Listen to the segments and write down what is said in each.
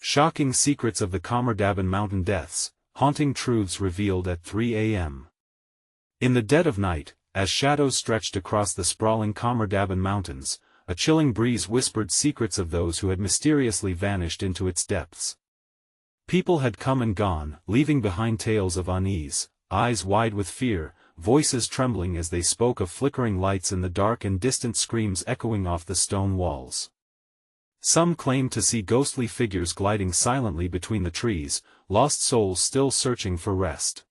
Shocking secrets of the Khamar-Daban Mountain deaths, haunting truths revealed at 3 a.m. In the dead of night, as shadows stretched across the sprawling Khamar-Daban Mountains, a chilling breeze whispered secrets of those who had mysteriously vanished into its depths. People had come and gone, leaving behind tales of unease, eyes wide with fear, voices trembling as they spoke of flickering lights in the dark and distant screams echoing off the stone walls. Some claimed to see ghostly figures gliding silently between the trees, lost souls still searching for rest.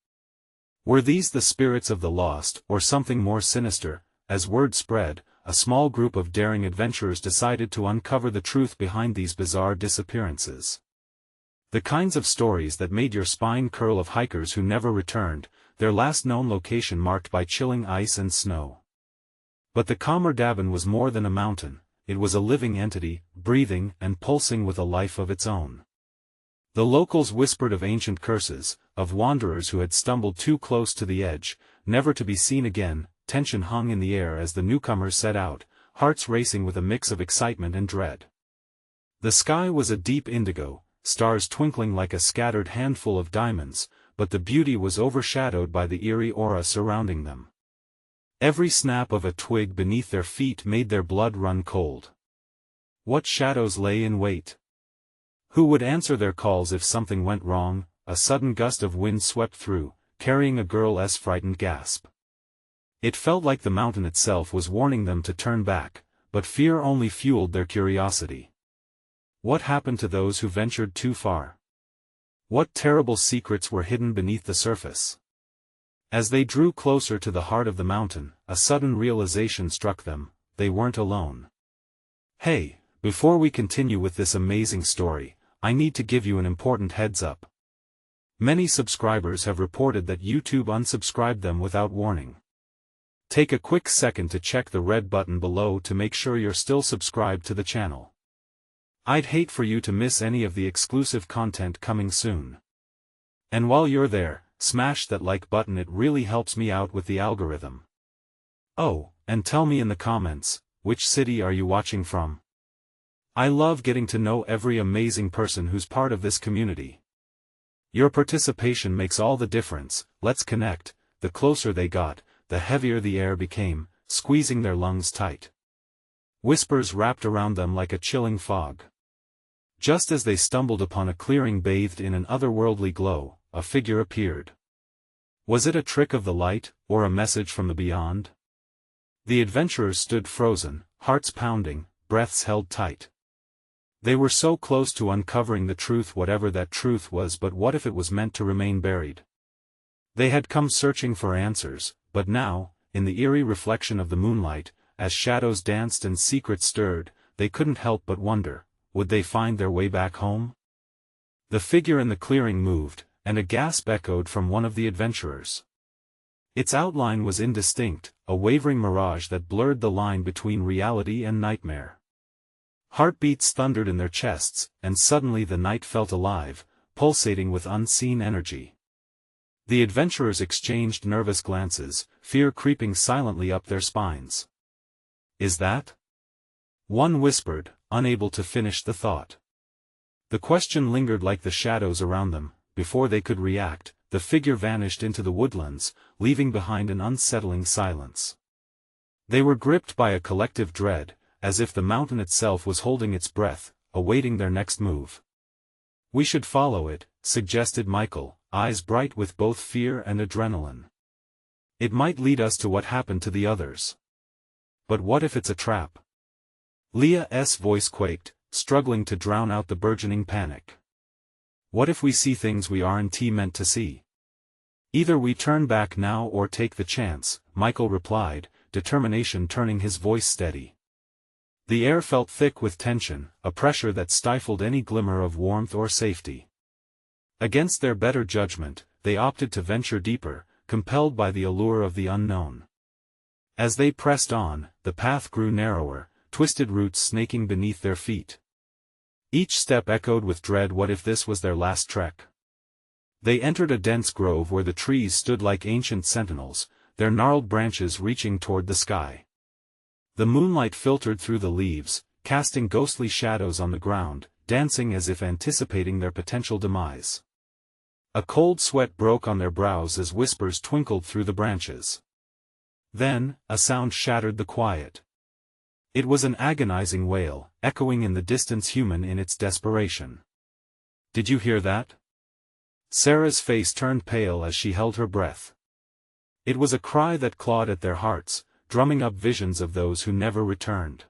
Were these the spirits of the lost, or something more sinister? As word spread, a small group of daring adventurers decided to uncover the truth behind these bizarre disappearances. The kinds of stories that made your spine curl, of hikers who never returned, their last known location marked by chilling ice and snow. But the Khamar-Daban was more than a mountain, it was a living entity, breathing and pulsing with a life of its own. The locals whispered of ancient curses, of wanderers who had stumbled too close to the edge, never to be seen again. Tension hung in the air as the newcomers set out, hearts racing with a mix of excitement and dread. The sky was a deep indigo, stars twinkling like a scattered handful of diamonds, but the beauty was overshadowed by the eerie aura surrounding them. Every snap of a twig beneath their feet made their blood run cold. What shadows lay in wait? Who would answer their calls if something went wrong? A sudden gust of wind swept through, carrying a girl's frightened gasp. It felt like the mountain itself was warning them to turn back, but fear only fueled their curiosity. What happened to those who ventured too far? What terrible secrets were hidden beneath the surface? As they drew closer to the heart of the mountain, a sudden realization struck them: they weren't alone. Hey, before we continue with this amazing story, I need to give you an important heads up. Many subscribers have reported that YouTube unsubscribed them without warning. Take a quick second to check the red button below to make sure you're still subscribed to the channel. I'd hate for you to miss any of the exclusive content coming soon. And while you're there, smash that like button, it really helps me out with the algorithm. Oh, and tell me in the comments, which city are you watching from? I love getting to know every amazing person who's part of this community. Your participation makes all the difference. Let's connect. The closer they got, the heavier the air became, squeezing their lungs tight. Whispers wrapped around them like a chilling fog. Just as they stumbled upon a clearing bathed in an otherworldly glow, a figure appeared. Was it a trick of the light, or a message from the beyond? The adventurers stood frozen, hearts pounding, breaths held tight. They were so close to uncovering the truth, whatever that truth was, but what if it was meant to remain buried? They had come searching for answers, but now, in the eerie reflection of the moonlight, as shadows danced and secrets stirred, they couldn't help but wonder, would they find their way back home? The figure in the clearing moved, and a gasp echoed from one of the adventurers. Its outline was indistinct, a wavering mirage that blurred the line between reality and nightmare. Heartbeats thundered in their chests, and suddenly the night felt alive, pulsating with unseen energy. The adventurers exchanged nervous glances, fear creeping silently up their spines. Is that? One whispered, unable to finish the thought. The question lingered like the shadows around them. Before they could react, the figure vanished into the woodlands, leaving behind an unsettling silence. They were gripped by a collective dread, as if the mountain itself was holding its breath, awaiting their next move. We should follow it, suggested Michael, eyes bright with both fear and adrenaline. It might lead us to what happened to the others. But what if it's a trap? Leah's voice quaked, struggling to drown out the burgeoning panic. What if we see things we aren't meant to see? Either we turn back now or take the chance, Michael replied, determination turning his voice steady. The air felt thick with tension, a pressure that stifled any glimmer of warmth or safety. Against their better judgment, they opted to venture deeper, compelled by the allure of the unknown. As they pressed on, the path grew narrower, twisted roots snaking beneath their feet. Each step echoed with dread. What if this was their last trek? They entered a dense grove where the trees stood like ancient sentinels, their gnarled branches reaching toward the sky. The moonlight filtered through the leaves, casting ghostly shadows on the ground, dancing as if anticipating their potential demise. A cold sweat broke on their brows as whispers twinkled through the branches. Then, a sound shattered the quiet. It was an agonizing wail, echoing in the distance, human in its desperation. "Did you hear that?" Sarah's face turned pale as she held her breath. It was a cry that clawed at their hearts, drumming up visions of those who never returned.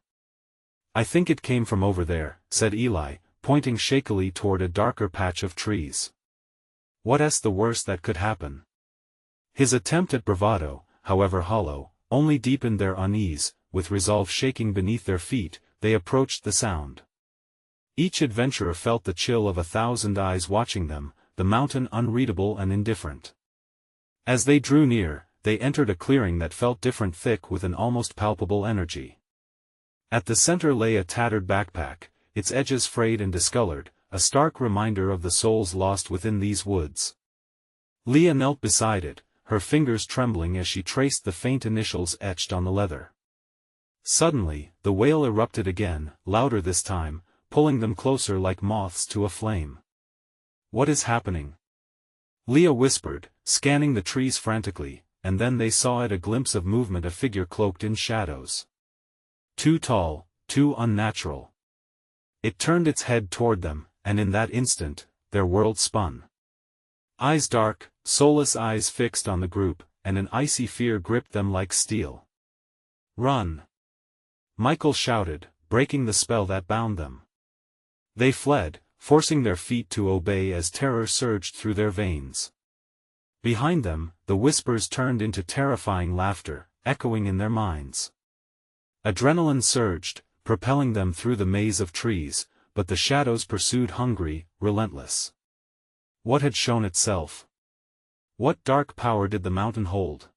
"I think it came from over there," said Eli, pointing shakily toward a darker patch of trees. "What's the worst that could happen?" His attempt at bravado, however hollow, only deepened their unease. With resolve shaking beneath their feet, they approached the sound. Each adventurer felt the chill of 1,000 eyes watching them, the mountain unreadable and indifferent. As they drew near, they entered a clearing that felt different, thick with an almost palpable energy. At the center lay a tattered backpack, its edges frayed and discolored, a stark reminder of the souls lost within these woods. Leah knelt beside it, her fingers trembling as she traced the faint initials etched on the leather. Suddenly, the wail erupted again, louder this time, pulling them closer like moths to a flame. "What is happening?" Leah whispered, scanning the trees frantically, and then they saw at a glimpse of movement a figure cloaked in shadows. Too tall, too unnatural. It turned its head toward them, and in that instant, their world spun. Eyes dark, soulless eyes fixed on the group, and an icy fear gripped them like steel. "Run!" Michael shouted, breaking the spell that bound them. They fled, forcing their feet to obey as terror surged through their veins. Behind them, the whispers turned into terrifying laughter, echoing in their minds. Adrenaline surged, propelling them through the maze of trees, but the shadows pursued, hungry, relentless. What had shown itself? What dark power did the mountain hold?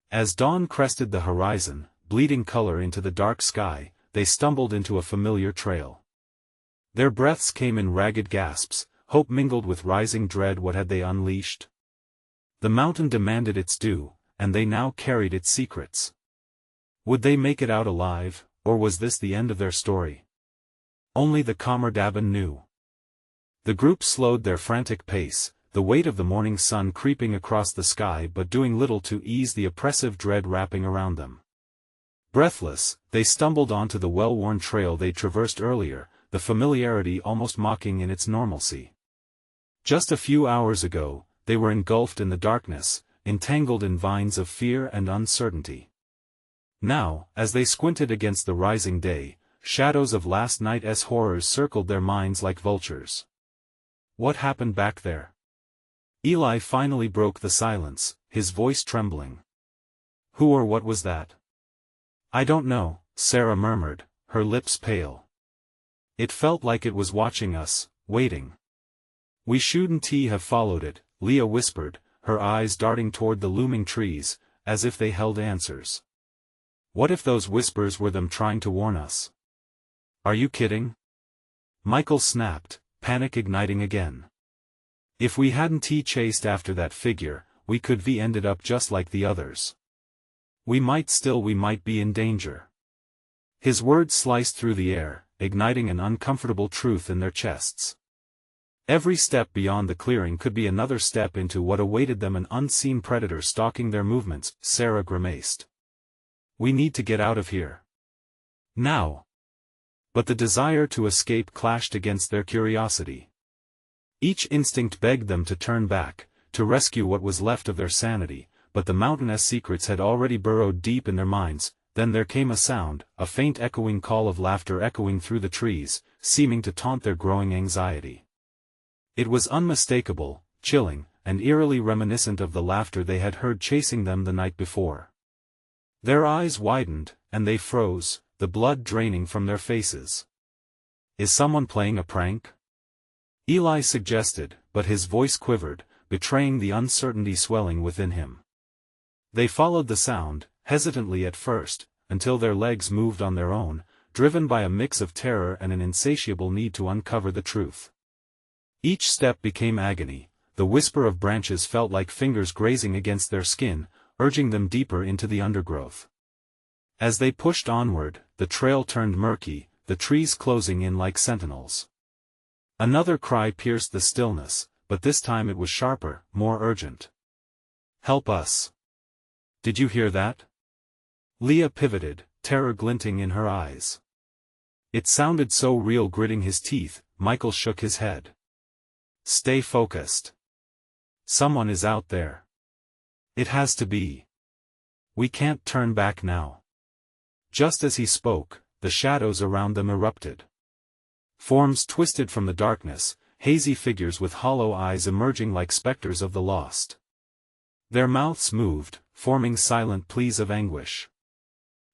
As dawn crested the horizon, bleeding color into the dark sky, they stumbled into a familiar trail. Their breaths came in ragged gasps, hope mingled with rising dread. What had they unleashed? The mountain demanded its due, and they now carried its secrets. Would they make it out alive, or was this the end of their story? Only the Khamar-Daban knew. The group slowed their frantic pace, the weight of the morning sun creeping across the sky but doing little to ease the oppressive dread wrapping around them. Breathless, they stumbled onto the well-worn trail they traversed earlier, the familiarity almost mocking in its normalcy. Just a few hours ago, they were engulfed in the darkness, entangled in vines of fear and uncertainty. Now, as they squinted against the rising day, shadows of last night's horrors circled their minds like vultures. What happened back there? Eli finally broke the silence, his voice trembling. Who or what was that? "I don't know," Sarah murmured, her lips pale. "It felt like it was watching us, waiting." "We shouldn't have followed it," Leah whispered, her eyes darting toward the looming trees, as if they held answers. "What if those whispers were them trying to warn us?" "Are you kidding?" Michael snapped, panic igniting again. "If we hadn't chased after that figure, we could have ended up just like the others. We might be in danger." His words sliced through the air, igniting an uncomfortable truth in their chests. Every step beyond the clearing could be another step into what awaited them, an unseen predator stalking their movements. Sarah grimaced. "We need to get out of here. Now." But the desire to escape clashed against their curiosity. Each instinct begged them to turn back, to rescue what was left of their sanity, but the mountainous secrets had already burrowed deep in their minds. Then there came a sound, a faint echoing call of laughter echoing through the trees, seeming to taunt their growing anxiety. It was unmistakable, chilling, and eerily reminiscent of the laughter they had heard chasing them the night before. Their eyes widened, and they froze, the blood draining from their faces. "Is someone playing a prank?" Eli suggested, but his voice quivered, betraying the uncertainty swelling within him. They followed the sound, hesitantly at first, until their legs moved on their own, driven by a mix of terror and an insatiable need to uncover the truth. Each step became agony. The whisper of branches felt like fingers grazing against their skin, urging them deeper into the undergrowth. As they pushed onward, the trail turned murky, the trees closing in like sentinels. Another cry pierced the stillness, but this time it was sharper, more urgent. "Help us! Did you hear that?" Leah pivoted, terror glinting in her eyes. It sounded so real. Gritting his teeth, Michael shook his head. "Stay focused. Someone is out there. It has to be. We can't turn back now." Just as he spoke, the shadows around them erupted. Forms twisted from the darkness, hazy figures with hollow eyes emerging like specters of the lost. Their mouths moved, forming silent pleas of anguish.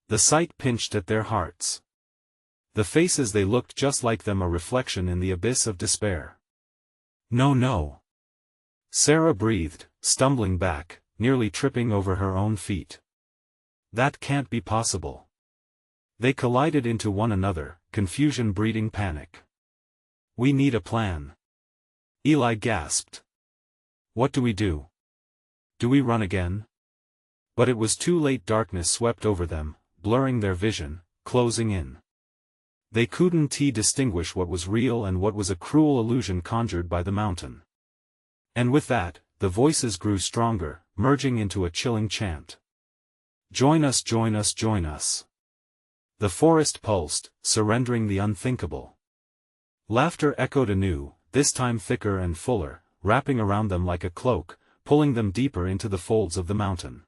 The sight pinched at their hearts. The faces they looked just like them, a reflection in the abyss of despair. "No, no." Sarah breathed, stumbling back, nearly tripping over her own feet. "That can't be possible." They collided into one another, confusion breeding panic. "We need a plan." Eli gasped. "What do we do? Do we run again?" But it was too late. Darkness swept over them, blurring their vision, closing in. They couldn't distinguish what was real and what was a cruel illusion conjured by the mountain. And with that, the voices grew stronger, merging into a chilling chant. "Join us, join us, join us." The forest pulsed, surrendering the unthinkable. Laughter echoed anew, this time thicker and fuller, wrapping around them like a cloak, pulling them deeper into the folds of the mountain.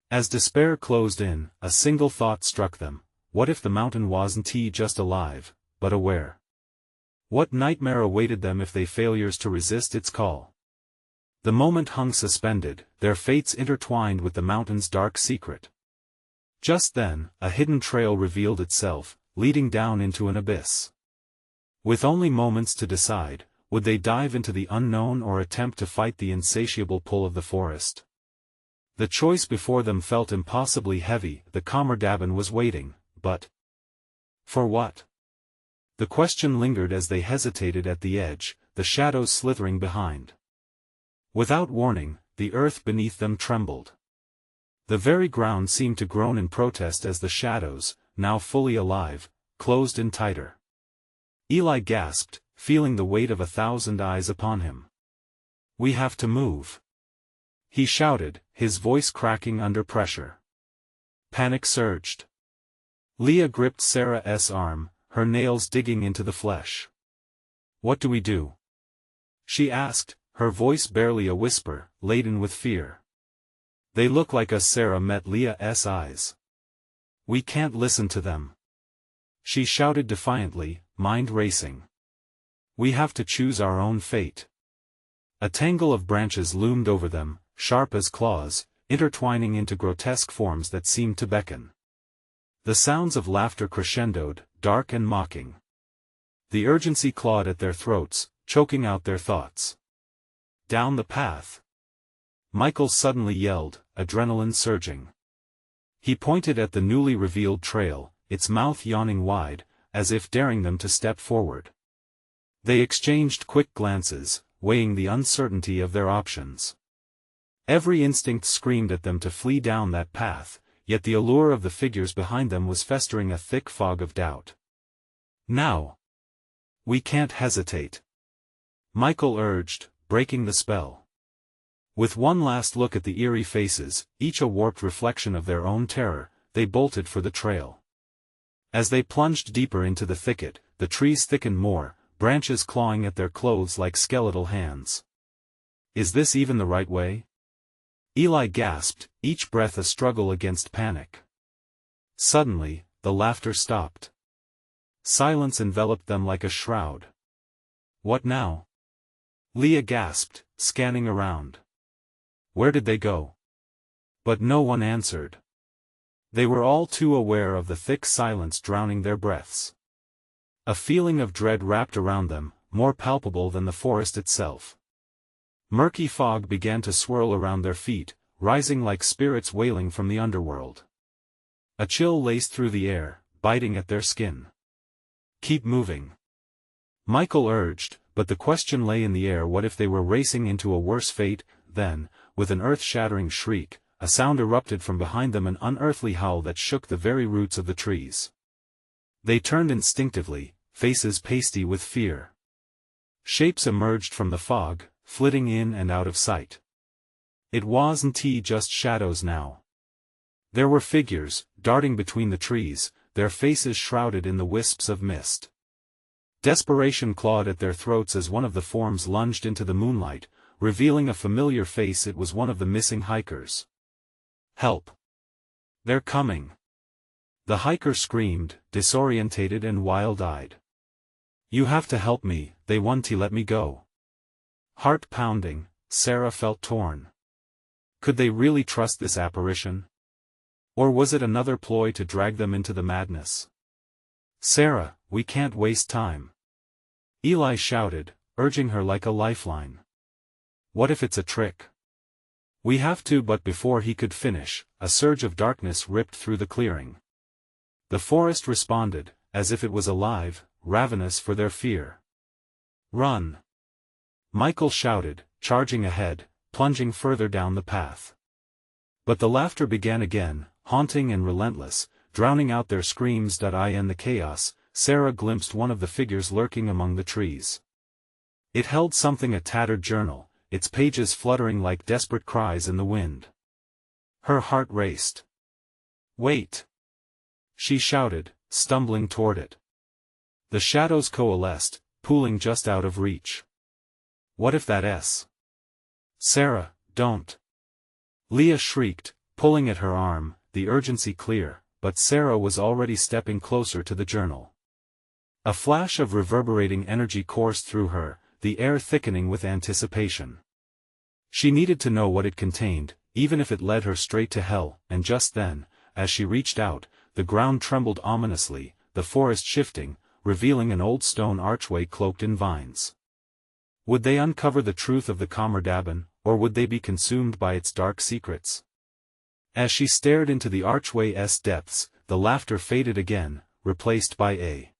As despair closed in, a single thought struck them: what if the mountain wasn't just alive, but aware? What nightmare awaited them if they failures to resist its call? The moment hung suspended, their fates intertwined with the mountain's dark secret. Just then, a hidden trail revealed itself, leading down into an abyss. With only moments to decide, would they dive into the unknown or attempt to fight the insatiable pull of the forest? The choice before them felt impossibly heavy. The Khamar-Daban was waiting, but for what? The question lingered as they hesitated at the edge, the shadows slithering behind. Without warning, the earth beneath them trembled. The very ground seemed to groan in protest as the shadows, now fully alive, closed in tighter. Eli gasped, feeling the weight of 1,000 eyes upon him. "We have to move," he shouted, his voice cracking under pressure. Panic surged. Leah gripped Sarah's arm, her nails digging into the flesh. "What do we do?" she asked, her voice barely a whisper, laden with fear. "They look like us." Sarah met Leah's eyes. "We can't listen to them," she shouted defiantly, mind racing. "We have to choose our own fate." A tangle of branches loomed over them, sharp as claws, intertwining into grotesque forms that seemed to beckon. The sounds of laughter crescendoed, dark and mocking. The urgency clawed at their throats, choking out their thoughts. "Down the path!" Michael suddenly yelled, adrenaline surging. He pointed at the newly revealed trail, its mouth yawning wide, as if daring them to step forward. They exchanged quick glances, weighing the uncertainty of their options. Every instinct screamed at them to flee down that path, yet the allure of the figures behind them was festering a thick fog of doubt. "Now! We can't hesitate," Michael urged, breaking the spell. With one last look at the eerie faces, each a warped reflection of their own terror, they bolted for the trail. As they plunged deeper into the thicket, the trees thickened more, branches clawing at their clothes like skeletal hands. "Is this even the right way?" Eli gasped, each breath a struggle against panic. Suddenly, the laughter stopped. Silence enveloped them like a shroud. "What now?" Leah gasped, scanning around. Where did they go? But no one answered. They were all too aware of the thick silence drowning their breaths. A feeling of dread wrapped around them, more palpable than the forest itself. Murky fog began to swirl around their feet, rising like spirits wailing from the underworld. A chill laced through the air, biting at their skin. "Keep moving," Michael urged, but the question lay in the air: what if they were racing into a worse fate? Then, with an earth-shattering shriek, a sound erupted from behind them, an unearthly howl that shook the very roots of the trees. They turned instinctively, faces pasty with fear. Shapes emerged from the fog, flitting in and out of sight. It wasn't just shadows now. There were figures, darting between the trees, their faces shrouded in the wisps of mist. Desperation clawed at their throats as one of the forms lunged into the moonlight, revealing a familiar face. It was one of the missing hikers. "Help! They're coming!" The hiker screamed, disorientated and wild-eyed. "You have to help me, they want to let me go." Heart pounding, Sarah felt torn. Could they really trust this apparition? Or was it another ploy to drag them into the madness? "Sarah, we can't waste time," Eli shouted, urging her like a lifeline. "What if it's a trick?" "We have to," but before he could finish, a surge of darkness ripped through the clearing. The forest responded, as if it was alive, ravenous for their fear. "Run!" Michael shouted, charging ahead, plunging further down the path. But the laughter began again, haunting and relentless, drowning out their screams. In the chaos, Sarah glimpsed one of the figures lurking among the trees. It held something, a tattered journal, its pages fluttering like desperate cries in the wind. Her heart raced. "Wait!" she shouted, stumbling toward it. The shadows coalesced, pooling just out of reach. "What if that's—" "Sarah, don't!" Leah shrieked, pulling at her arm, the urgency clear, but Sarah was already stepping closer to the journal. A flash of reverberating energy coursed through her, the air thickening with anticipation. She needed to know what it contained, even if it led her straight to hell, and just then, as she reached out, the ground trembled ominously, the forest shifting, revealing an old stone archway cloaked in vines. Would they uncover the truth of the Khamar-Daban, or would they be consumed by its dark secrets? As she stared into the archway's depths, the laughter faded again, replaced by a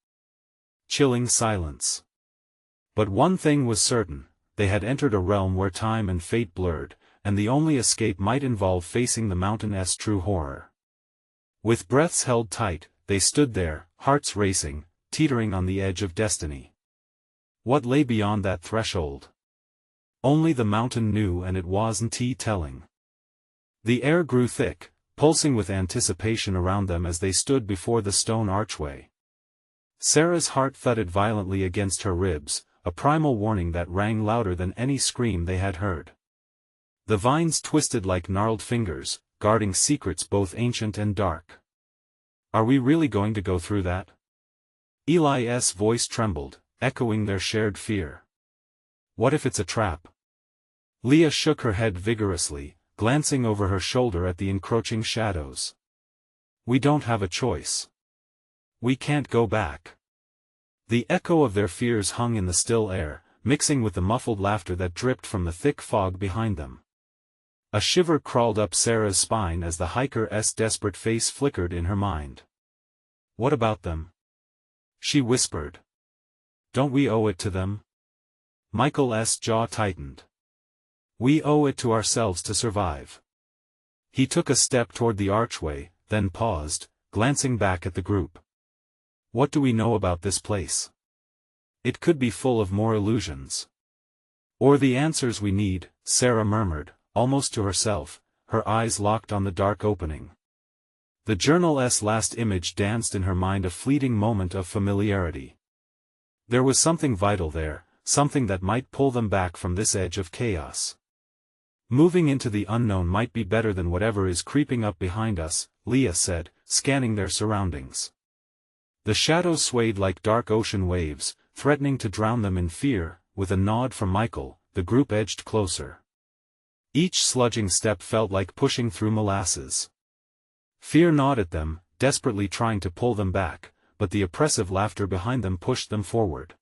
chilling silence. But one thing was certain, they had entered a realm where time and fate blurred, and the only escape might involve facing the mountain's true horror. With breaths held tight, they stood there, hearts racing, teetering on the edge of destiny. What lay beyond that threshold? Only the mountain knew, and it wasn't telling. The air grew thick, pulsing with anticipation around them as they stood before the stone archway. Sarah's heart thudded violently against her ribs, a primal warning that rang louder than any scream they had heard. The vines twisted like gnarled fingers, guarding secrets both ancient and dark. "Are we really going to go through that?" Eli's voice trembled, echoing their shared fear. "What if it's a trap?" Leah shook her head vigorously, glancing over her shoulder at the encroaching shadows. "We don't have a choice. We can't go back." The echo of their fears hung in the still air, mixing with the muffled laughter that dripped from the thick fog behind them. A shiver crawled up Sarah's spine as the hiker's desperate face flickered in her mind. "What about them?" she whispered. "Don't we owe it to them?" Michael's jaw tightened. "We owe it to ourselves to survive." He took a step toward the archway, then paused, glancing back at the group. "What do we know about this place? It could be full of more illusions. Or the answers we need," Sarah murmured, almost to herself, her eyes locked on the dark opening. The journal's last image danced in her mind, a fleeting moment of familiarity. There was something vital there, something that might pull them back from this edge of chaos. "Moving into the unknown might be better than whatever is creeping up behind us," Leah said, scanning their surroundings. The shadows swayed like dark ocean waves, threatening to drown them in fear. With a nod from Michael, the group edged closer. Each sludging step felt like pushing through molasses. Fear gnawed at them, desperately trying to pull them back, but the oppressive laughter behind them pushed them forward.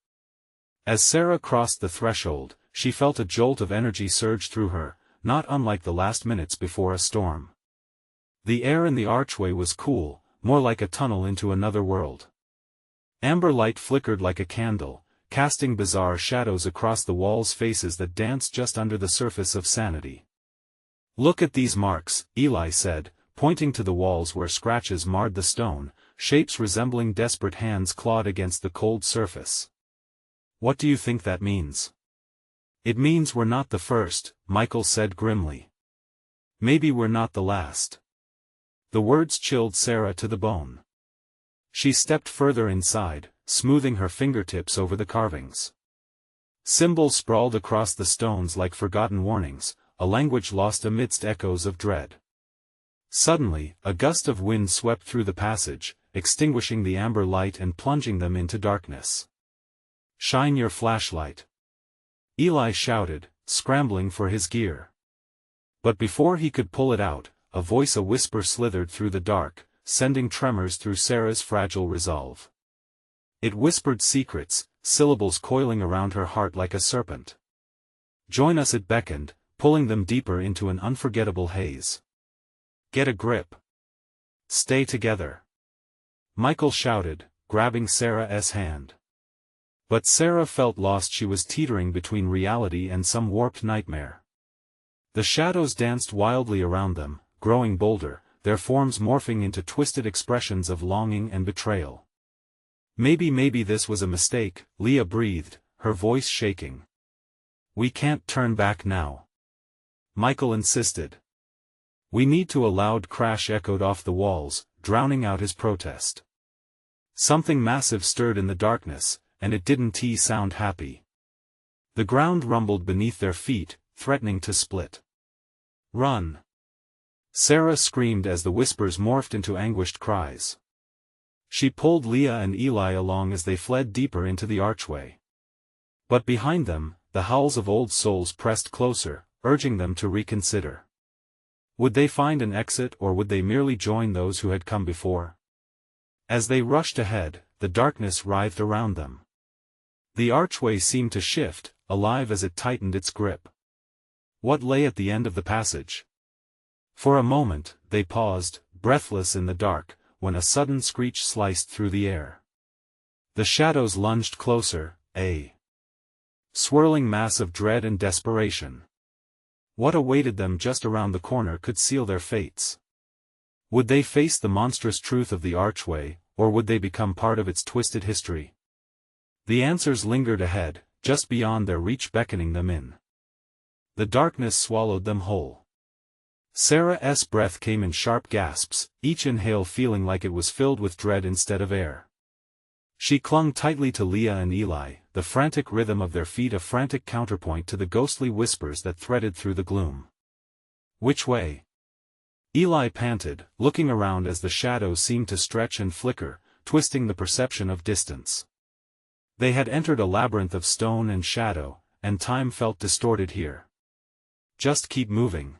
As Sarah crossed the threshold, she felt a jolt of energy surge through her, not unlike the last minutes before a storm. The air in the archway was cool, more like a tunnel into another world. Amber light flickered like a candle, casting bizarre shadows across the walls, faces that danced just under the surface of sanity. "Look at these marks," Eli said, pointing to the walls where scratches marred the stone, shapes resembling desperate hands clawed against the cold surface. What do you think that means? It means we're not the first, Michael said grimly. Maybe we're not the last. The words chilled Sarah to the bone. She stepped further inside, smoothing her fingertips over the carvings. Symbols sprawled across the stones like forgotten warnings, a language lost amidst echoes of dread. Suddenly, a gust of wind swept through the passage, extinguishing the amber light and plunging them into darkness. "Shine your flashlight," Eli shouted, scrambling for his gear. But before he could pull it out, a whisper slithered through the dark, sending tremors through Sarah's fragile resolve. It whispered secrets, syllables coiling around her heart like a serpent. "Join us," it beckoned, pulling them deeper into an unforgettable haze. "Get a grip. Stay together," Michael shouted, grabbing Sarah's hand. But Sarah felt lost. She was teetering between reality and some warped nightmare. The shadows danced wildly around them, growing bolder, their forms morphing into twisted expressions of longing and betrayal. Maybe this was a mistake," Leah breathed, her voice shaking. "We can't turn back now," Michael insisted. "We need to." A loud crash echoed off the walls, drowning out his protest. Something massive stirred in the darkness, and it didn't sound happy. The ground rumbled beneath their feet, threatening to split. "Run!" Sarah screamed as the whispers morphed into anguished cries. She pulled Leah and Eli along as they fled deeper into the archway. But behind them, the howls of old souls pressed closer, urging them to reconsider. Would they find an exit, or would they merely join those who had come before? As they rushed ahead, the darkness writhed around them. The archway seemed to shift, alive as it tightened its grip. What lay at the end of the passage? For a moment, they paused, breathless in the dark, when a sudden screech sliced through the air. The shadows lunged closer, a swirling mass of dread and desperation. What awaited them just around the corner could seal their fates. Would they face the monstrous truth of the archway, or would they become part of its twisted history? The answers lingered ahead, just beyond their reach, beckoning them in. The darkness swallowed them whole. Sarah's breath came in sharp gasps, each inhale feeling like it was filled with dread instead of air. She clung tightly to Leah and Eli, the frantic rhythm of their feet a frantic counterpoint to the ghostly whispers that threaded through the gloom. "Which way?" Eli panted, looking around as the shadows seemed to stretch and flicker, twisting the perception of distance. They had entered a labyrinth of stone and shadow, and time felt distorted here. "Just keep moving,"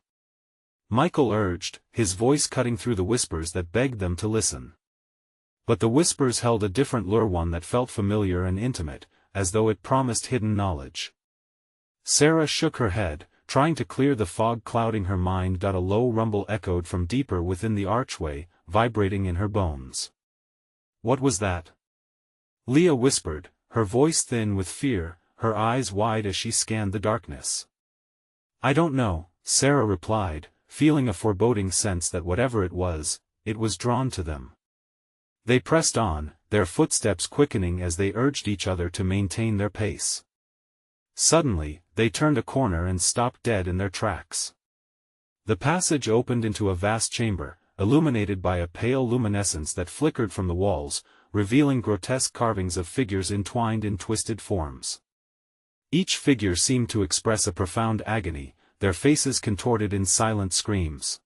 Michael urged, his voice cutting through the whispers that begged them to listen. But the whispers held a different lure, one that felt familiar and intimate, as though it promised hidden knowledge. Sarah shook her head, trying to clear the fog clouding her mind. A low rumble echoed from deeper within the archway, vibrating in her bones. "What was that?" Leah whispered, her voice thin with fear, her eyes wide as she scanned the darkness. "I don't know," Sarah replied, feeling a foreboding sense that whatever it was drawn to them. They pressed on, their footsteps quickening as they urged each other to maintain their pace. Suddenly, they turned a corner and stopped dead in their tracks. The passage opened into a vast chamber, illuminated by a pale luminescence that flickered from the walls, revealing grotesque carvings of figures entwined in twisted forms. Each figure seemed to express a profound agony, their faces contorted in silent screams.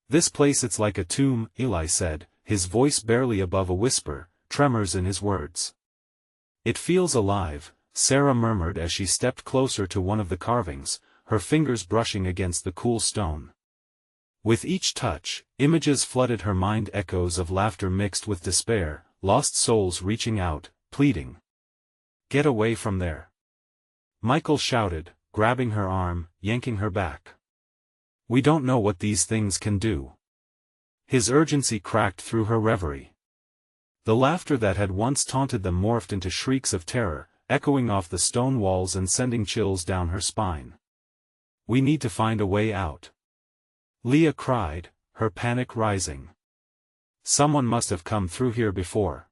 "This place, it's like a tomb," Eli said, his voice barely above a whisper, tremors in his words. "It feels alive," Sarah murmured as she stepped closer to one of the carvings, her fingers brushing against the cool stone. With each touch, images flooded her mind, echoes of laughter mixed with despair, lost souls reaching out, pleading. "Get away from there!" Michael shouted, grabbing her arm, yanking her back. "We don't know what these things can do." His urgency cracked through her reverie. The laughter that had once taunted them morphed into shrieks of terror, echoing off the stone walls and sending chills down her spine. "We need to find a way out," Leah cried, her panic rising. "Someone must have come through here before."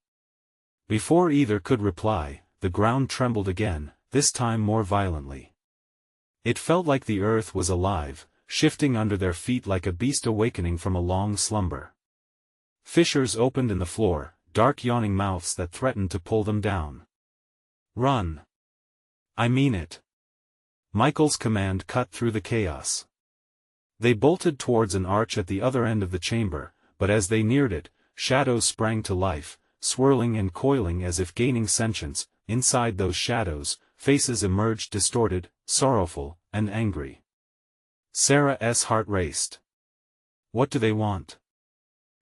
Before either could reply, the ground trembled again, this time more violently. It felt like the earth was alive, shifting under their feet like a beast awakening from a long slumber. Fissures opened in the floor, dark yawning mouths that threatened to pull them down. "Run! I mean it!" Michael's command cut through the chaos. They bolted towards an arch at the other end of the chamber, but as they neared it, shadows sprang to life, swirling and coiling as if gaining sentience. Inside those shadows, faces emerged distorted, sorrowful, and angry. Sarah's heart raced. "What do they want?"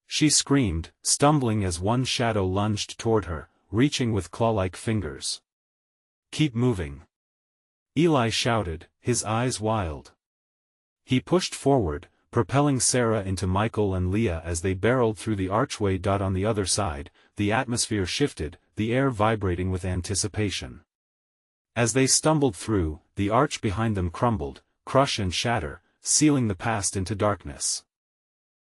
she screamed, stumbling as one shadow lunged toward her, reaching with claw-like fingers. "Keep moving," Eli shouted, his eyes wild. He pushed forward, propelling Sarah into Michael and Leah as they barreled through the archway. On the other side, the atmosphere shifted, the air vibrating with anticipation. As they stumbled through, the arch behind them crumbled, crush and shatter, sealing the past into darkness.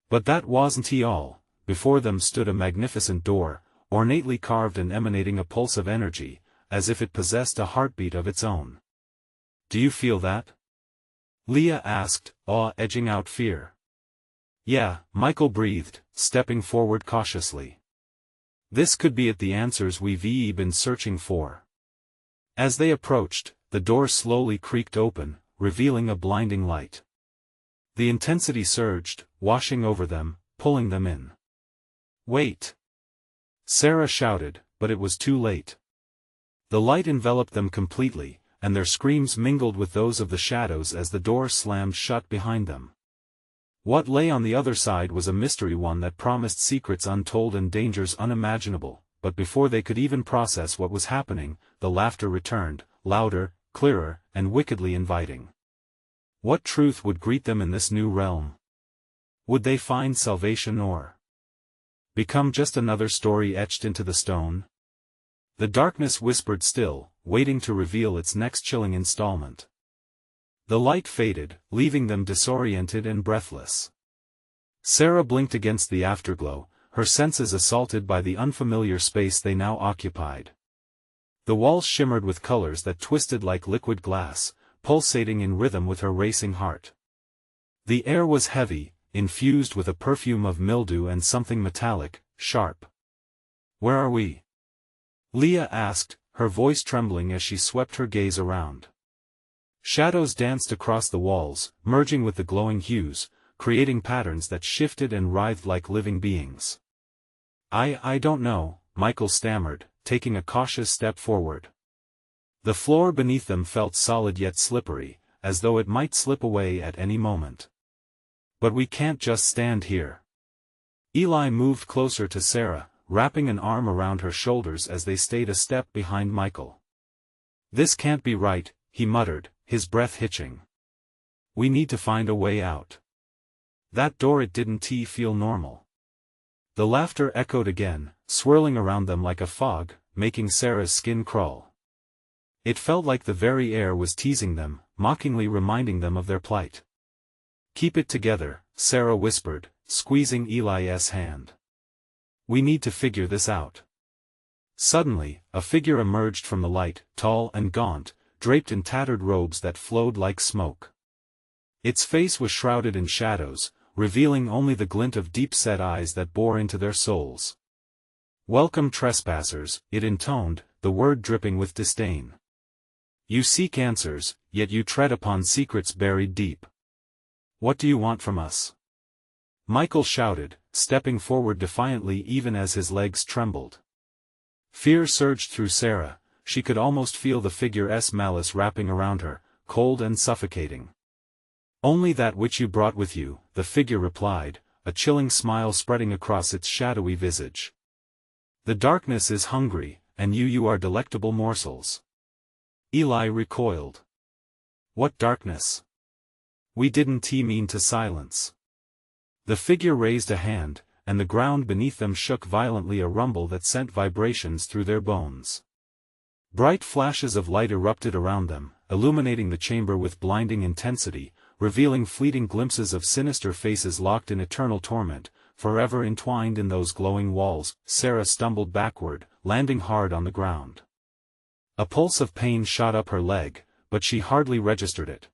But that wasn't all. Before them stood a magnificent door, ornately carved and emanating a pulse of energy, as if it possessed a heartbeat of its own. "Do you feel that?" Leah asked, awe edging out fear. "Yeah," Michael breathed, stepping forward cautiously. "This could be it, the answers we've been searching for." As they approached, the door slowly creaked open, revealing a blinding light. The intensity surged, washing over them, pulling them in. "Wait!" Sarah shouted, but it was too late. The light enveloped them completely, and their screams mingled with those of the shadows as the door slammed shut behind them. What lay on the other side was a mystery, one that promised secrets untold and dangers unimaginable, but before they could even process what was happening, the laughter returned, louder, clearer, and wickedly inviting. What truth would greet them in this new realm? Would they find salvation or become just another story etched into the stone? The darkness whispered still, waiting to reveal its next chilling installment. The light faded, leaving them disoriented and breathless. Sarah blinked against the afterglow, her senses assaulted by the unfamiliar space they now occupied. The walls shimmered with colors that twisted like liquid glass, pulsating in rhythm with her racing heart. The air was heavy, infused with a perfume of mildew and something metallic, sharp. "Where are we?" Leah asked, her voice trembling as she swept her gaze around. Shadows danced across the walls, merging with the glowing hues, creating patterns that shifted and writhed like living beings. I don't know," Michael stammered, taking a cautious step forward. The floor beneath them felt solid yet slippery, as though it might slip away at any moment. "But we can't just stand here." Eli moved closer to Sarah, wrapping an arm around her shoulders as they stayed a step behind Michael. "This can't be right," he muttered, his breath hitching. "We need to find a way out." That door, it didn't feel normal. The laughter echoed again, swirling around them like a fog, making Sarah's skin crawl. It felt like the very air was teasing them, mockingly reminding them of their plight. "Keep it together," Sarah whispered, squeezing Eli's hand. "We need to figure this out." Suddenly, a figure emerged from the light, tall and gaunt, draped in tattered robes that flowed like smoke. Its face was shrouded in shadows, revealing only the glint of deep-set eyes that bore into their souls. "Welcome, trespassers," it intoned, the word dripping with disdain. "You seek answers, yet you tread upon secrets buried deep. What do you want from us?" Michael shouted, stepping forward defiantly even as his legs trembled. Fear surged through Sarah, she could almost feel the figure's malice wrapping around her, cold and suffocating. "Only that which you brought with you," the figure replied, a chilling smile spreading across its shadowy visage. "The darkness is hungry, and you are delectable morsels." Eli recoiled. "What darkness? We didn't mean to silence." The figure raised a hand, and the ground beneath them shook violently, a rumble that sent vibrations through their bones. Bright flashes of light erupted around them, illuminating the chamber with blinding intensity, revealing fleeting glimpses of sinister faces locked in eternal torment, forever entwined in those glowing walls. Sarah stumbled backward, landing hard on the ground. A pulse of pain shot up her leg, but she hardly registered it.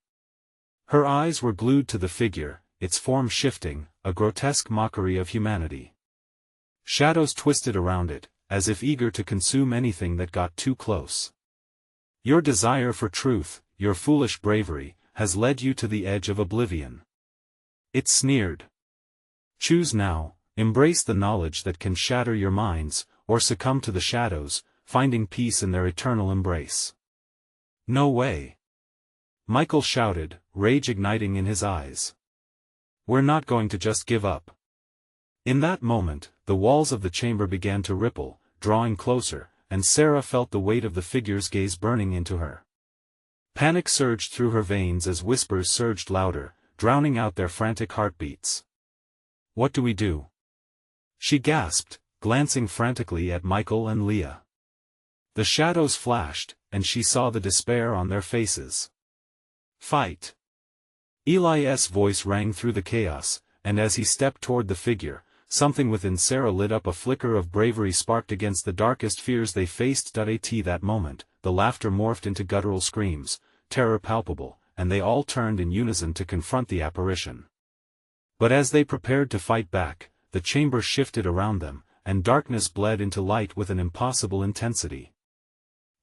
Her eyes were glued to the figure, its form shifting, a grotesque mockery of humanity. Shadows twisted around it, as if eager to consume anything that got too close. Your desire for truth, your foolish bravery, has led you to the edge of oblivion. It sneered. Choose now, embrace the knowledge that can shatter your minds, or succumb to the shadows, finding peace in their eternal embrace. No way. Michael shouted, rage igniting in his eyes. We're not going to just give up. In that moment, the walls of the chamber began to ripple, drawing closer, and Sarah felt the weight of the figure's gaze burning into her. Panic surged through her veins as whispers surged louder, drowning out their frantic heartbeats. What do we do? She gasped, glancing frantically at Michael and Leah. The shadows flashed, and she saw the despair on their faces. Fight! Eli's voice rang through the chaos, and as he stepped toward the figure, something within Sarah lit up. A flicker of bravery sparked against the darkest fears they faced. At that moment, the laughter morphed into guttural screams, terror palpable, and they all turned in unison to confront the apparition. But as they prepared to fight back, the chamber shifted around them, and darkness bled into light with an impossible intensity.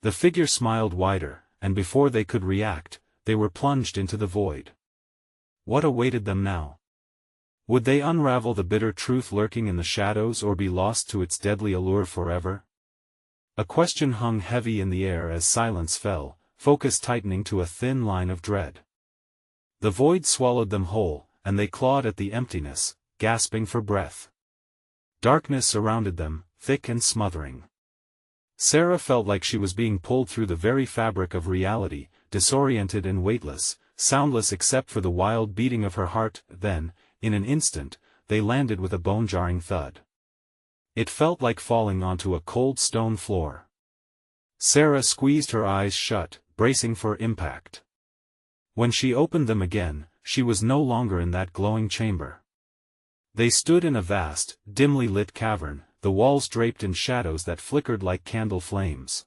The figure smiled wider, and before they could react, they were plunged into the void. What awaited them now? Would they unravel the bitter truth lurking in the shadows or be lost to its deadly allure forever? A question hung heavy in the air as silence fell, focus tightening to a thin line of dread. The void swallowed them whole, and they clawed at the emptiness, gasping for breath. Darkness surrounded them, thick and smothering. Sarah felt like she was being pulled through the very fabric of reality, disoriented and weightless, soundless except for the wild beating of her heart. Then, in an instant, they landed with a bone-jarring thud. It felt like falling onto a cold stone floor. Sarah squeezed her eyes shut, bracing for impact. When she opened them again, she was no longer in that glowing chamber. They stood in a vast, dimly lit cavern, the walls draped in shadows that flickered like candle flames.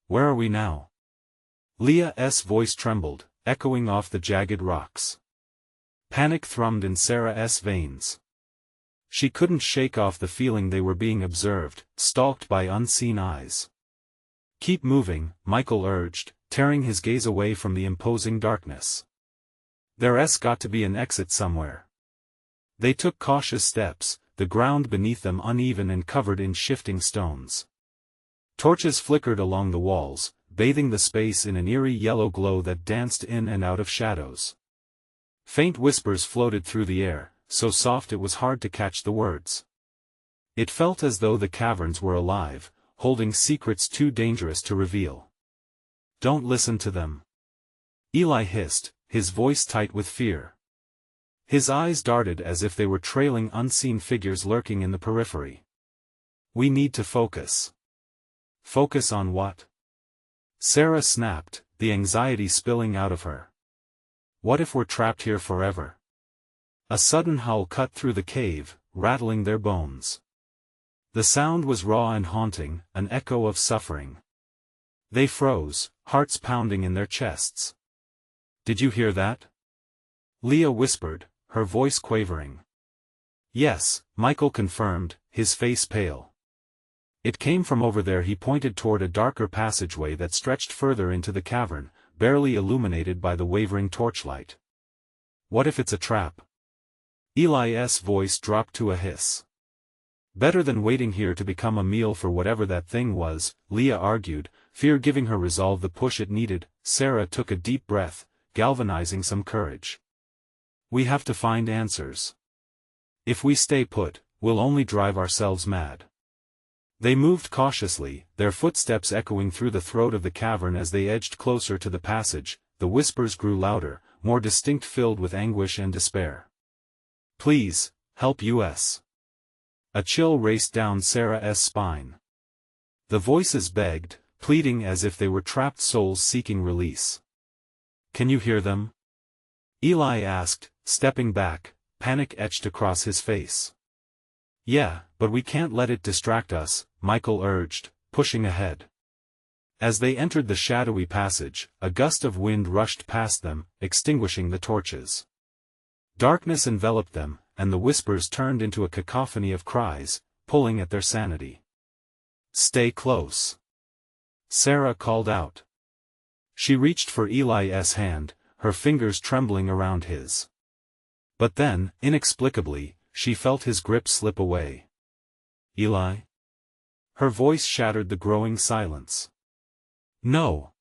Where are we now? Leah's voice trembled, echoing off the jagged rocks. Panic thrummed in Sarah's veins. She couldn't shake off the feeling they were being observed, stalked by unseen eyes. Keep moving, Michael urged, tearing his gaze away from the imposing darkness. There's got to be an exit somewhere. They took cautious steps, the ground beneath them uneven and covered in shifting stones. Torches flickered along the walls, bathing the space in an eerie yellow glow that danced in and out of shadows. Faint whispers floated through the air, so soft it was hard to catch the words. It felt as though the caverns were alive, holding secrets too dangerous to reveal. Don't listen to them. Eli hissed, his voice tight with fear. His eyes darted as if they were trailing unseen figures lurking in the periphery. We need to focus. Focus on what? Sarah snapped, the anxiety spilling out of her. What if we're trapped here forever? A sudden howl cut through the cave, rattling their bones. The sound was raw and haunting, an echo of suffering. They froze, hearts pounding in their chests. Did you hear that? Leah whispered, her voice quavering. Yes, Michael confirmed, his face pale. It came from over there. He pointed toward a darker passageway that stretched further into the cavern, barely illuminated by the wavering torchlight. What if it's a trap? Eli's voice dropped to a hiss. Better than waiting here to become a meal for whatever that thing was, Leah argued, fear giving her resolve the push it needed. Sarah took a deep breath, galvanizing some courage. We have to find answers. If we stay put, we'll only drive ourselves mad. They moved cautiously, their footsteps echoing through the throat of the cavern as they edged closer to the passage. The whispers grew louder, more distinct, filled with anguish and despair. Please, help us. A chill raced down Sarah's spine. The voices begged, pleading as if they were trapped souls seeking release. Can you hear them? Eli asked, stepping back, panic etched across his face. Yeah, but we can't let it distract us, Michael urged, pushing ahead. As they entered the shadowy passage, a gust of wind rushed past them, extinguishing the torches. Darkness enveloped them, and the whispers turned into a cacophony of cries, pulling at their sanity. "Stay close," Sarah called out. She reached for Eli's hand, her fingers trembling around his. But then, inexplicably, she felt his grip slip away. "Eli?" Her voice shattered the growing silence. "No!"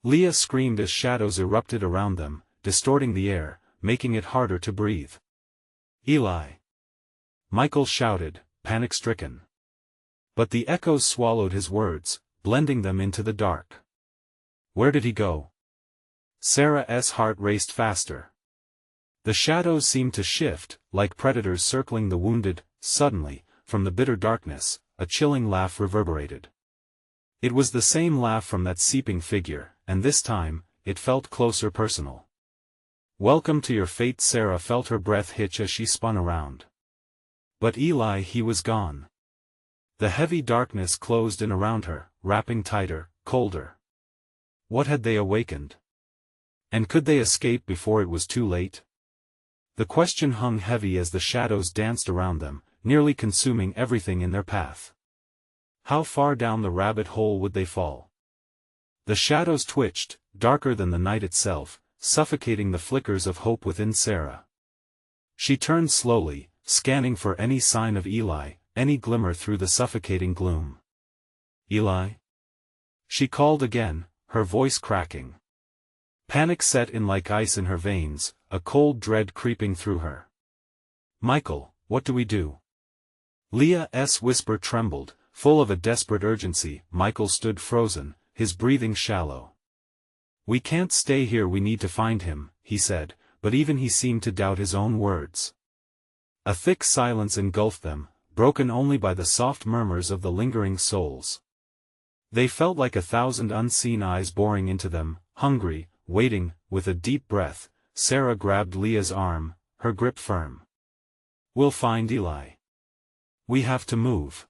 Leah screamed as shadows erupted around them, distorting the air, making it harder to breathe. "Eli!" Michael shouted, panic-stricken. But the echoes swallowed his words, blending them into the dark. Where did he go? Sarah's heart raced faster. The shadows seemed to shift, like predators circling the wounded. Suddenly, from the bitter darkness, a chilling laugh reverberated. It was the same laugh from that seeping figure, and this time, it felt closer, personal. "Welcome to your fate." Sarah felt her breath hitch as she spun around. But Eli, he was gone. The heavy darkness closed in around her, wrapping tighter, colder. What had they awakened? And could they escape before it was too late? The question hung heavy as the shadows danced around them, nearly consuming everything in their path. How far down the rabbit hole would they fall? The shadows twitched, darker than the night itself, suffocating the flickers of hope within Sarah. She turned slowly, scanning for any sign of Eli, any glimmer through the suffocating gloom. "Eli?" She called again, her voice cracking. Panic set in like ice in her veins, a cold dread creeping through her. "Michael, what do we do?" Leah's whisper trembled, full of a desperate urgency. Michael stood frozen, his breathing shallow. "We can't stay here, we need to find him," he said, but even he seemed to doubt his own words. A thick silence engulfed them, broken only by the soft murmurs of the lingering souls. They felt like 1,000 unseen eyes boring into them, hungry, waiting. With a deep breath, Sarah grabbed Leah's arm, her grip firm. "We'll find Eli. We have to move.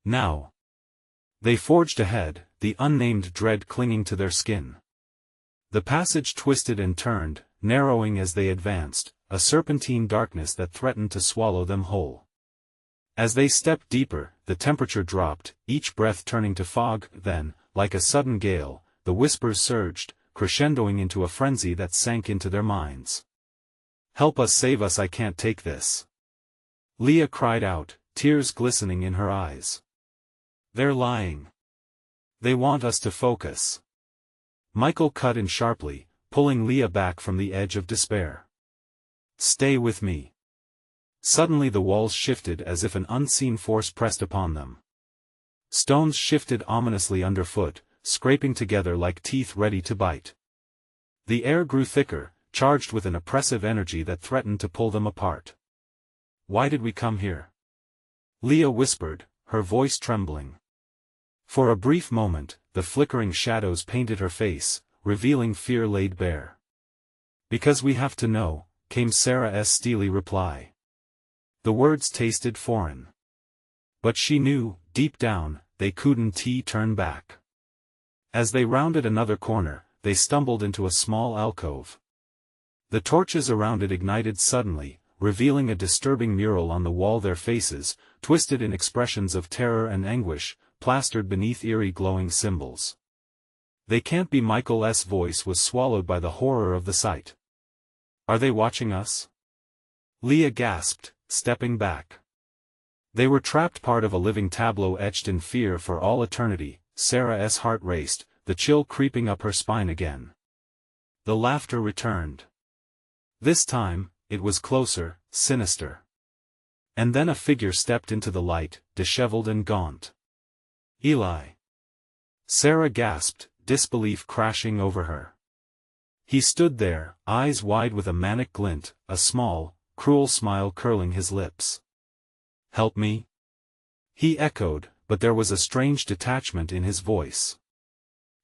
Now." They forged ahead, the unnamed dread clinging to their skin. The passage twisted and turned, narrowing as they advanced, a serpentine darkness that threatened to swallow them whole. As they stepped deeper, the temperature dropped, each breath turning to fog. Then, like a sudden gale, the whispers surged, crescendoing into a frenzy that sank into their minds. "Help us, save us, I can't take this." Leah cried out, tears glistening in her eyes. "They're lying. They want us to focus." Michael cut in sharply, pulling Leah back from the edge of despair. "Stay with me." Suddenly the walls shifted as if an unseen force pressed upon them. Stones shifted ominously underfoot, scraping together like teeth ready to bite. The air grew thicker, charged with an oppressive energy that threatened to pull them apart. "Why did we come here?" Leah whispered, her voice trembling. For a brief moment, the flickering shadows painted her face, revealing fear laid bare. "Because we have to know," came Sarah's steely reply. The words tasted foreign. But she knew, deep down, they couldn't turn back. As they rounded another corner, they stumbled into a small alcove. The torches around it ignited suddenly, revealing a disturbing mural on the wall, their faces, twisted in expressions of terror and anguish, plastered beneath eerie glowing symbols. "They can't be." Michael's voice was swallowed by the horror of the sight. "Are they watching us?" Leah gasped, stepping back. They were trapped, part of a living tableau etched in fear for all eternity. Sarah's heart raced, the chill creeping up her spine again. The laughter returned. This time, it was closer, sinister. And then a figure stepped into the light, disheveled and gaunt. "Eli!" Sarah gasped, disbelief crashing over her. He stood there, eyes wide with a manic glint, a small, cruel smile curling his lips. "Help me?" he echoed, but there was a strange detachment in his voice.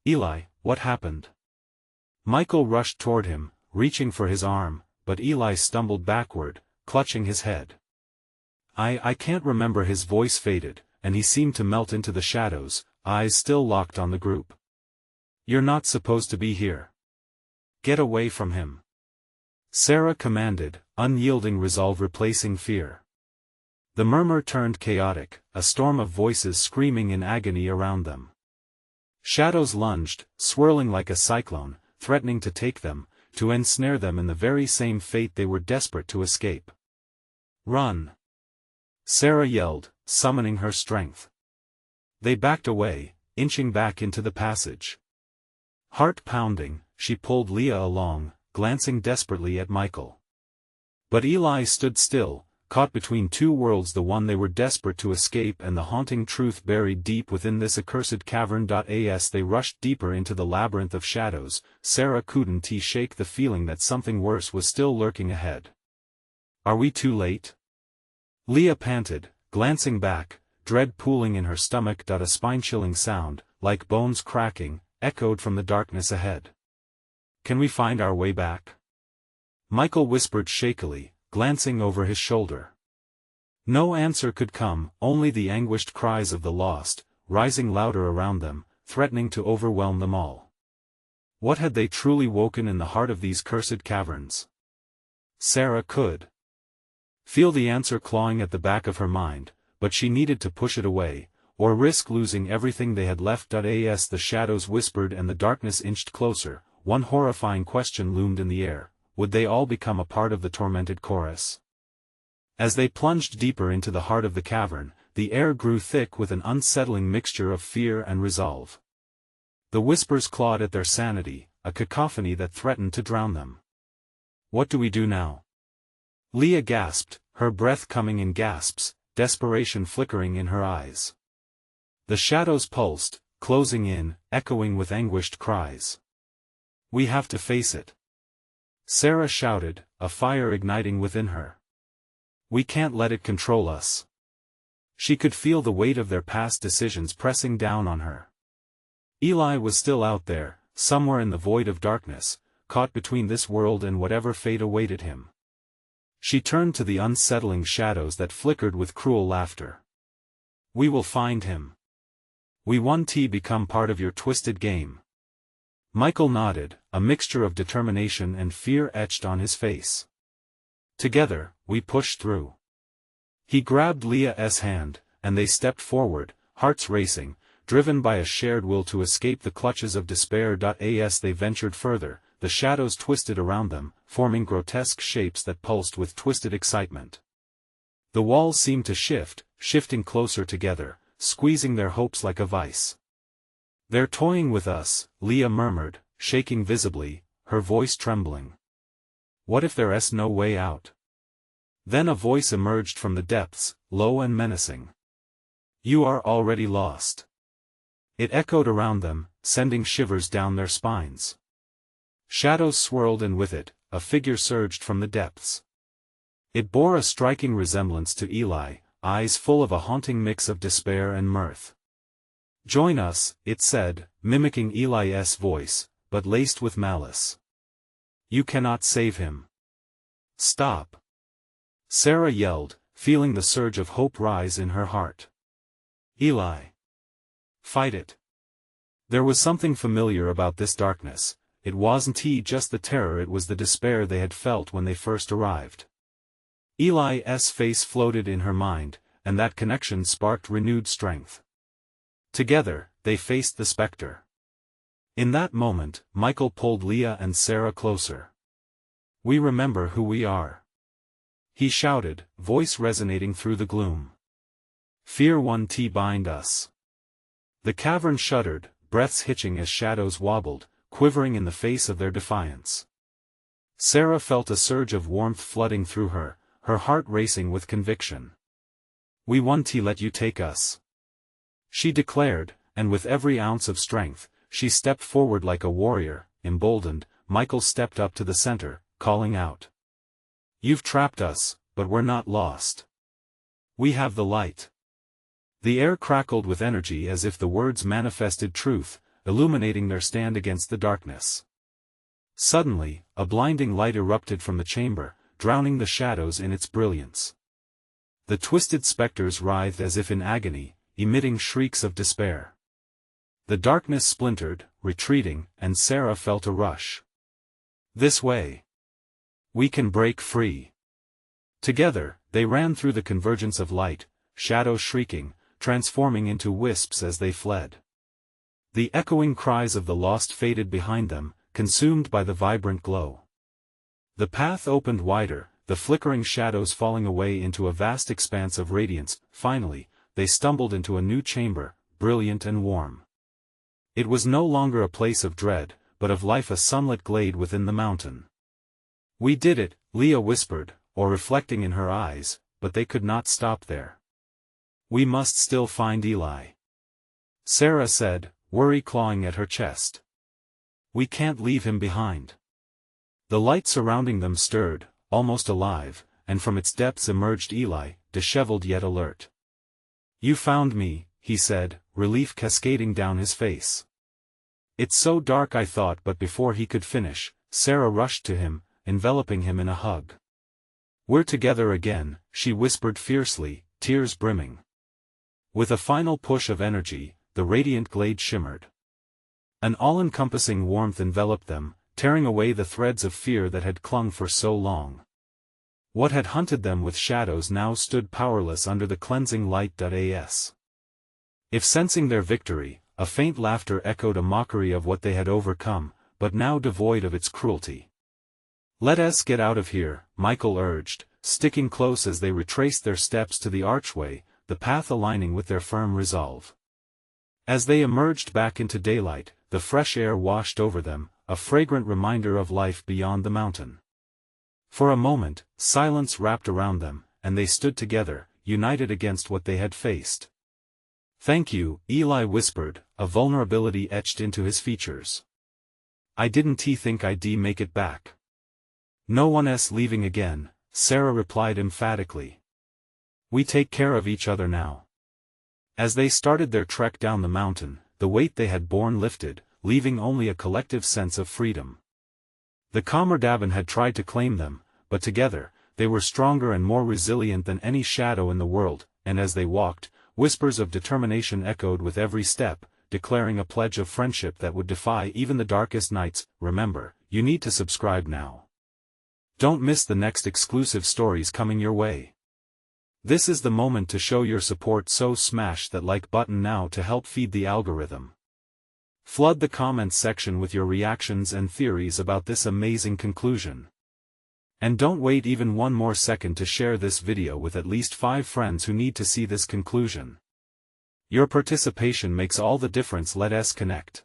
"Eli, what happened?" Michael rushed toward him, reaching for his arm, but Eli stumbled backward, clutching his head. I can't remember." His voice faded, and he seemed to melt into the shadows, eyes still locked on the group. "You're not supposed to be here. Get away from him," Sarah commanded, unyielding resolve replacing fear. The murmur turned chaotic, a storm of voices screaming in agony around them. Shadows lunged, swirling like a cyclone, threatening to take them, to ensnare them in the very same fate they were desperate to escape. "Run!" Sarah yelled, summoning her strength. They backed away, inching back into the passage. Heart pounding, she pulled Leah along, glancing desperately at Michael. But Eli stood still, caught between two worlds, the one they were desperate to escape and the haunting truth buried deep within this accursed cavern. As they rushed deeper into the labyrinth of shadows, Sarah couldn't shake the feeling that something worse was still lurking ahead. "Are we too late?" Leah panted, glancing back, dread pooling in her stomach. A spine-chilling sound, like bones cracking, echoed from the darkness ahead. "Can we find our way back?" Michael whispered shakily, glancing over his shoulder. No answer could come, only the anguished cries of the lost, rising louder around them, threatening to overwhelm them all. What had they truly woken in the heart of these cursed caverns? Sarah could feel the answer clawing at the back of her mind, but she needed to push it away, or risk losing everything they had left. As the shadows whispered and the darkness inched closer, one horrifying question loomed in the air: would they all become a part of the tormented chorus? As they plunged deeper into the heart of the cavern, the air grew thick with an unsettling mixture of fear and resolve. The whispers clawed at their sanity, a cacophony that threatened to drown them. "What do we do now?" Leah gasped, her breath coming in gasps, desperation flickering in her eyes. The shadows pulsed, closing in, echoing with anguished cries. "We have to face it," Sarah shouted, a fire igniting within her. "We can't let it control us." She could feel the weight of their past decisions pressing down on her. Eli was still out there, somewhere in the void of darkness, caught between this world and whatever fate awaited him. She turned to the unsettling shadows that flickered with cruel laughter. "We will find him. We want to become part of your twisted game." Michael nodded, a mixture of determination and fear etched on his face. "Together, we push through." He grabbed Leah's hand, and they stepped forward, hearts racing, driven by a shared will to escape the clutches of despair. As they ventured further, the shadows twisted around them, forming grotesque shapes that pulsed with twisted excitement. The walls seemed to shift, shifting closer together, squeezing their hopes like a vice. "They're toying with us," Leah murmured, shaking visibly, her voice trembling. "What if there's no way out?" Then a voice emerged from the depths, low and menacing. "You are already lost." It echoed around them, sending shivers down their spines. Shadows swirled, and with it, a figure surged from the depths. It bore a striking resemblance to Eli, eyes full of a haunting mix of despair and mirth. "Join us," it said, mimicking Eli's voice, but laced with malice. "You cannot save him." "Stop!" Sarah yelled, feeling the surge of hope rise in her heart. "Eli! Fight it!" There was something familiar about this darkness. It wasn't just the terror, it was the despair they had felt when they first arrived. Eli's face floated in her mind, and that connection sparked renewed strength. Together, they faced the specter. In that moment, Michael pulled Leah and Sarah closer. "We remember who we are," he shouted, voice resonating through the gloom. "Fear won't bind us." The cavern shuddered, breaths hitching as shadows wobbled, quivering in the face of their defiance. Sarah felt a surge of warmth flooding through her, her heart racing with conviction. "We won't let you take us," she declared, and with every ounce of strength, she stepped forward like a warrior. Emboldened, Michael stepped up to the center, calling out, "You've trapped us, but we're not lost. We have the light." The air crackled with energy as if the words manifested truth, illuminating their stand against the darkness. Suddenly, a blinding light erupted from the chamber, drowning the shadows in its brilliance. The twisted specters writhed as if in agony, emitting shrieks of despair. The darkness splintered, retreating, and Sarah felt a rush. This way. We can break free. Together, they ran through the convergence of light, shadows shrieking, transforming into wisps as they fled. The echoing cries of the lost faded behind them, consumed by the vibrant glow. The path opened wider, the flickering shadows falling away into a vast expanse of radiance. Finally, they stumbled into a new chamber, brilliant and warm. It was no longer a place of dread, but of life, a sunlit glade within the mountain. "We did it," Leah whispered, or reflecting in her eyes, but they could not stop there. "We must still find Eli," Sarah said, worry clawing at her chest. "We can't leave him behind." The light surrounding them stirred, almost alive, and from its depths emerged Eli, disheveled yet alert. "You found me," he said, relief cascading down his face. "It's so dark," I thought, but before he could finish, Sarah rushed to him, enveloping him in a hug. "We're together again," she whispered fiercely, tears brimming. With a final push of energy, the radiant glade shimmered. An all-encompassing warmth enveloped them, tearing away the threads of fear that had clung for so long. What had hunted them with shadows now stood powerless under the cleansing light. If sensing their victory, a faint laughter echoed a mockery of what they had overcome, but now devoid of its cruelty. "Let us get out of here," Michael urged, sticking close as they retraced their steps to the archway, the path aligning with their firm resolve. As they emerged back into daylight, the fresh air washed over them, a fragrant reminder of life beyond the mountain. For a moment, silence wrapped around them, and they stood together, united against what they had faced. "Thank you," Eli whispered, a vulnerability etched into his features. "I didn't think I'd make it back." "No one's leaving again," Sarah replied emphatically. "We take care of each other now." As they started their trek down the mountain, the weight they had borne lifted, leaving only a collective sense of freedom. The Khamar-Daban had tried to claim them, but together, they were stronger and more resilient than any shadow in the world, and as they walked, whispers of determination echoed with every step, declaring a pledge of friendship that would defy even the darkest nights. Remember, you need to subscribe now. Don't miss the next exclusive stories coming your way. This is the moment to show your support, so smash that like button now to help feed the algorithm. Flood the comments section with your reactions and theories about this amazing conclusion. And don't wait even one more second to share this video with at least 5 friends who need to see this conclusion. Your participation makes all the difference. Let us connect.